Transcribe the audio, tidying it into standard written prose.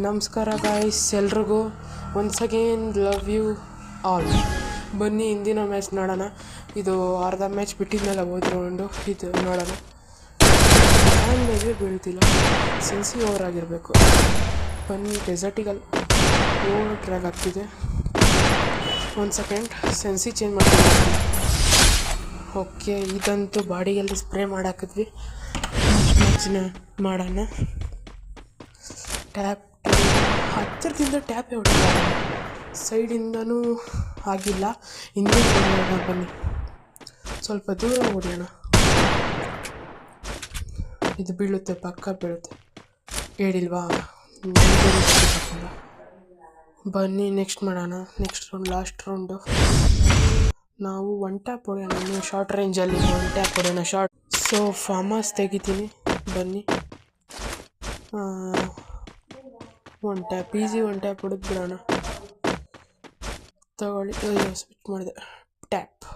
ನಮಸ್ಕಾರ ಗಾಯ್ಸ್, ಎಲ್ರಿಗೂ once again love you all. ಬನ್ನಿ ಹಿಂದಿನ ಮ್ಯಾಚ್ ನೋಡೋಣ. ಇದು ಅರ್ಧ ಮ್ಯಾಚ್ ಬಿಟ್ಟಿದ್ಮೇಲೆ ಓದ್ಕೊಂಡು ಇದು ನೋಡೋಣ. ನಾನು ಮೇಲೆ ಬೀಳ್ತಿಲ್ಲ, ಸೆನ್ಸಿ ಓವರ್ ಆಗಿರಬೇಕು. ಬನ್ನಿ, ಡೆಸರ್ಟಿಗಲ್ ಓವರ್ ಟ್ರ್ಯಾಕ್ ಆಗ್ತಿದೆ. ಒಂದು ಸೆಕೆಂಡ್, ಸೆನ್ಸಿ ಚೇಂಜ್ ಮಾಡ್ತೀನಿ. ಓಕೆ, ಇದಂತೂ ಬಾಡಿಗೆಲ್ಲ ಸ್ಪ್ರೇ ಮಾಡಾಕಿದ್ವಿ. ಮ್ಯಾಚ್ನ ಮಾಡೋಣ. ಟ್ಯಾಪ್ ಹತ್ತಿರದಿಂದ ಟ್ಯಾಪೇ ಹೊಡೆದ, ಸೈಡಿಂದನೂ ಆಗಿಲ್ಲ. ಹಿಂದೆ ಹೊಡೆಯೋಣ ಬನ್ನಿ, ಸ್ವಲ್ಪ ದೂರ ಹೊಡೆಯೋಣ. ಇದು ಬೀಳುತ್ತೆ, ಪಕ್ಕ ಬೀಳುತ್ತೆ. ಹೇಳಿಲ್ವಾ? ಬನ್ನಿ ನೆಕ್ಸ್ಟ್ ಮಾಡೋಣ. Next round, last round. ನಾವು ಒನ್ ಟ್ಯಾಪ್ ಹೊಡೆಯೋಣ. ನೀವು ಶಾರ್ಟ್ ರೇಂಜಲ್ಲಿ ಒನ್ ಟ್ಯಾಪ್ ಹೊಡೆಯೋಣ. ಶಾರ್ಟ್ ಫಾರ್ಮಸ್ ತೆಗಿತೀನಿ. ಬನ್ನಿ, one tap, easy one tap ಹೊಡೆದು ಬಿಡೋಣ. ತಗೊಳ್ಳಿ, ಸ್ವಿಚ್ ಮಾಡಿದೆ. ಟ್ಯಾಪ್